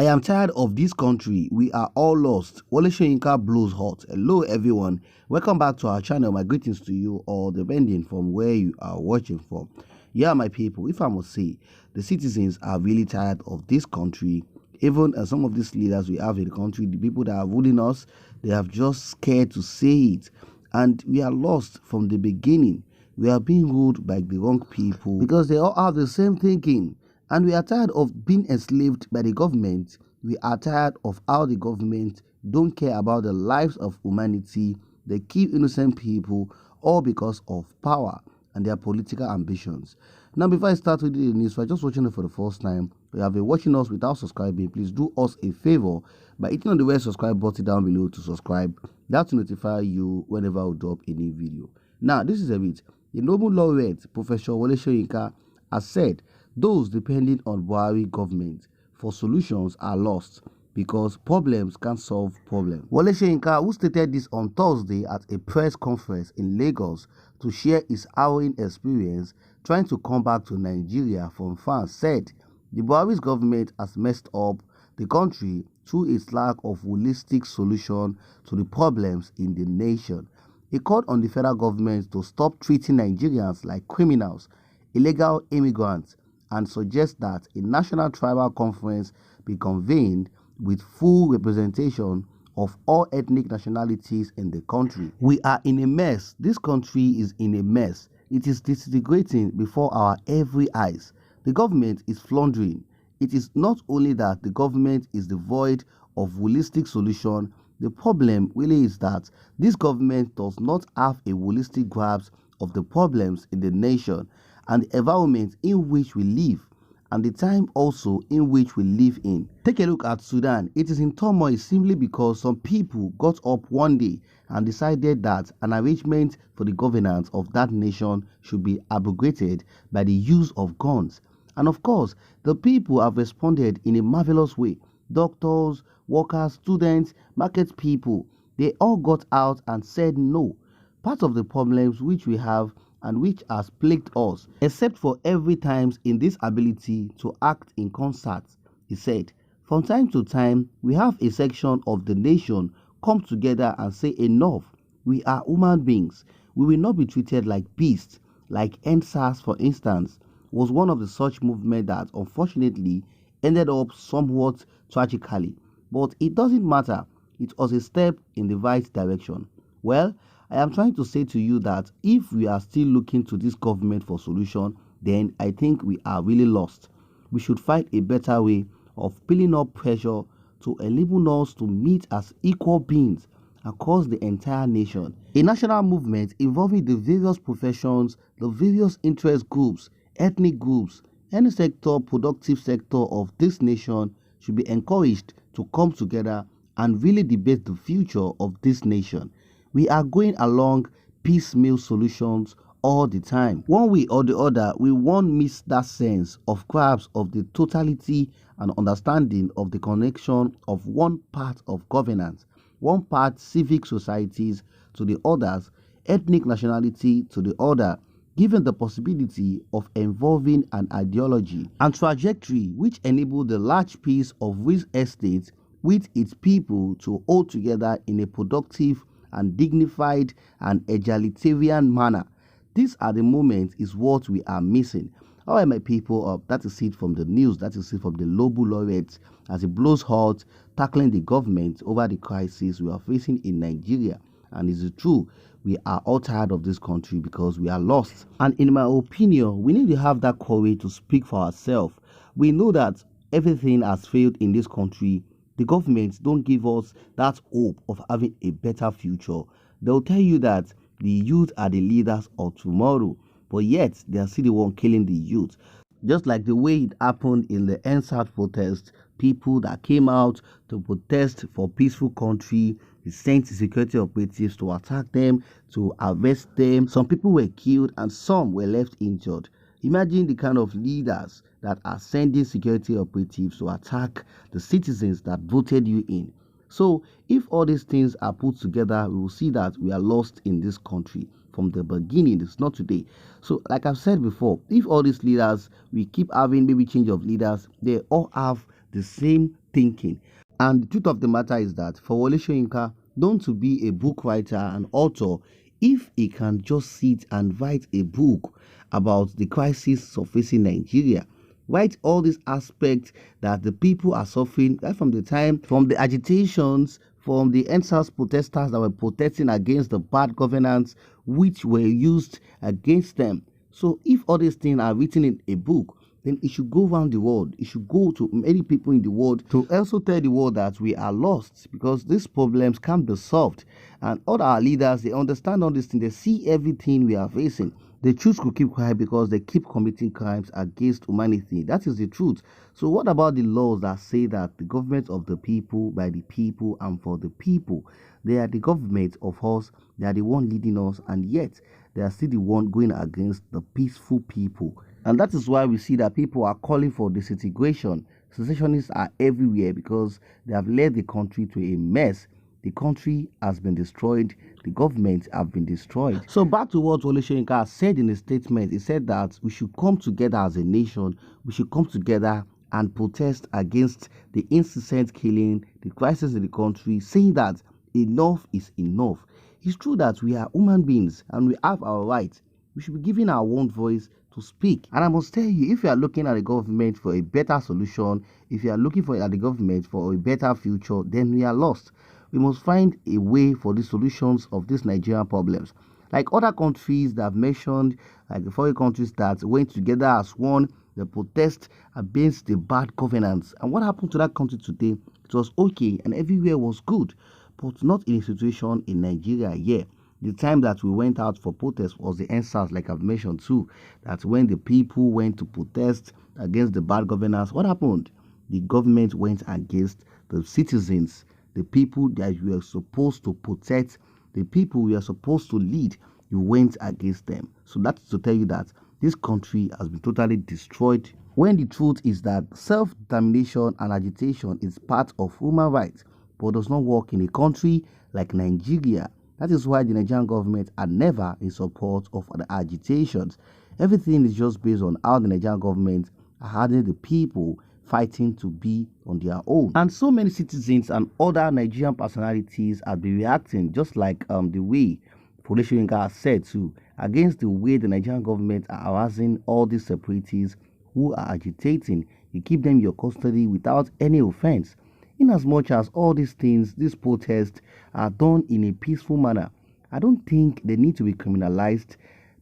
I am tired of this country. We are all lost. Wole Soyinka blows hot. Hello everyone. Welcome back to our channel. My greetings to you all depending from where you are watching from. Yeah, my people, if I must say, the citizens are really tired of this country. Even some of these leaders we have in the country, the people that are ruling us, they have just scared to say it. And we are lost from the beginning. We are being ruled by the wrong people because they all have the same thinking. And we are tired of being enslaved by the government. We are tired of how the government don't care about the lives of humanity. They kill innocent people all because of power and their political ambitions. Now, before I start with the news, if you're just watching it for the first time, you have been watching us without subscribing, please do us a favor by hitting on the red subscribe button down below to subscribe. That will notify you whenever we drop a new video. Now, this is a bit. The Nobel laureate, Professor Wole Soyinka, has said those depending on Buhari government for solutions are lost because problems can't solve problems. Wole Soyinka, who stated this on Thursday at a press conference in Lagos to share his harrowing experience trying to come back to Nigeria from France, said the Buhari's government has messed up the country through its lack of holistic solution to the problems in the nation. He called on the federal government to stop treating Nigerians like criminals, illegal immigrants, and suggest that a national tribal conference be convened with full representation of all ethnic nationalities in the country. We are in a mess. This country is in a mess. It is disintegrating before our every eyes. The government is floundering. It is not only that the government is devoid of holistic solution. The problem really is that this government does not have a holistic grasp of the problems in the nation and the environment in which we live, and the time also in which we live in. Take a look at Sudan. It is in turmoil simply because some people got up one day and decided that an arrangement for the governance of that nation should be abrogated by the use of guns. And of course, the people have responded in a marvelous way. Doctors, workers, students, market people, they all got out and said no. Part of the problems which we have and which has plagued us, except for every times in this ability to act in concert, he said. From time to time, we have a section of the nation come together and say enough. We are human beings. We will not be treated like beasts. Like EndSARS, for instance, was one of the such movements that unfortunately ended up somewhat tragically. But it doesn't matter. It was a step in the right direction. Well, I am trying to say to you that if we are still looking to this government for solution, then I think we are really lost. We should find a better way of piling up pressure to enable us to meet as equal beings across the entire nation. A national movement involving the various professions, the various interest groups, ethnic groups, any sector, productive sector of this nation should be encouraged to come together and really debate the future of this nation. We are going along piecemeal solutions all the time. One way or the other, we won't miss that sense of grasp of the totality and understanding of the connection of one part of governance, one part civic societies to the others, ethnic nationality to the other, given the possibility of involving an ideology and trajectory which enable the large piece of real estate with its people to hold together in a productive and dignified and egalitarian manner. These are the moments is what we are missing. All right, my people, that is it from the news. That is it from the Nobel laureate as it blows hot, tackling the government over the crisis we are facing in Nigeria. And is it true? We are all tired of this country because we are lost. And in my opinion, we need to have that courage to speak for ourselves. We know that everything has failed in this country. The governments don't give us that hope of having a better future. They'll tell you that the youth are the leaders of tomorrow, but yet they are still the one killing the youth. Just like the way it happened in the EndSARS protest, people that came out to protest for peaceful country, they sent security operatives to attack them, to arrest them. Some people were killed and some were left injured. Imagine the kind of leaders that are sending security operatives to attack the citizens that voted you in. So if all these things are put together, we will see that we are lost in this country from the beginning. It's not today. So like I've said before, if all these leaders, we keep having maybe change of leaders, they all have the same thinking. And the truth of the matter is that for Wole Soyinka, known to be a book writer and author, if he can just sit and write a book about the crisis of facing Nigeria, write all these aspects that the people are suffering right from the agitations, from the EndSARS protesters that were protesting against the bad governance which were used against them. So if all these things are written in a book, then it should go around the world. It should go to many people in the world to also tell the world that we are lost because these problems can't be solved. And all our leaders, they understand all these things. They see everything we are facing. They choose to keep quiet because they keep committing crimes against humanity. That is the truth. So what about the laws that say that the government of the people, by the people, and for the people? They are the government of us. They are the one leading us, and yet they are still the one going against the peaceful people. And that is why we see that people are calling for disintegration. Secessionists are everywhere because they have led the country to a mess. The country has been destroyed. The government have been destroyed. So back to what Wole Soyinka said in a statement. He said that we should come together as a nation. We should come together and protest against the incessant killing, the crisis in the country, saying that enough is enough. It's true that we are human beings and we have our rights. We should be giving our own voice to speak. And I must tell you, if you are looking at the government for a better solution, if you are looking at the government for a better future, then we are lost. We must find a way for the solutions of these Nigerian problems. Like other countries that I've mentioned, like the foreign countries that went together as one, the protest against the bad governance. And what happened to that country today? It was okay and everywhere was good, but not in a situation in Nigeria here. The time that we went out for protest was the EndSARS, like I've mentioned too. That when the people went to protest against the bad governance, what happened? The government went against the citizens, the people that we are supposed to protect, the people we are supposed to lead. You went against them. So that's to tell you that this country has been totally destroyed, when the truth is that self-determination and agitation is part of human rights, but does not work in a country like Nigeria. That is why the Nigerian government are never in support of the agitations. Everything is just based on how the Nigerian government are having the people fighting to be on their own. And so many citizens and other Nigerian personalities have been reacting just like the way Wole Soyinka has said too, against the way the Nigerian government are harassing all these separatists who are agitating. You keep them in your custody without any offense. In as much as all these things, these protests are done in a peaceful manner, I don't think they need to be criminalized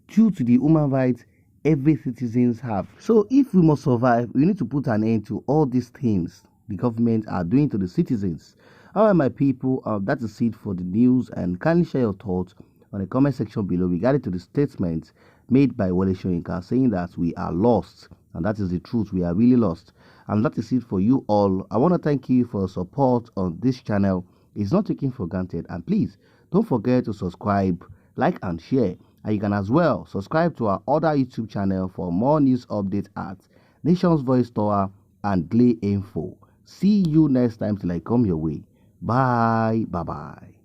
due to the human rights every citizens have. So if we must survive, we need to put an end to all these things the government are doing to the citizens. All right, my people, that is it for the news, and kindly share your thoughts on the comment section below regarding to the statement made by Wole Soyinka saying that we are lost. And that is the truth. We are really lost. And that is it for you all. I want to thank you for your support on this channel. It's not taken for granted. And please, don't forget to subscribe, like, and share. And you can as well subscribe to our other YouTube channel for more news updates at Nation's Voice Tower and Glay Info. See you next time till I come your way. Bye. Bye-bye.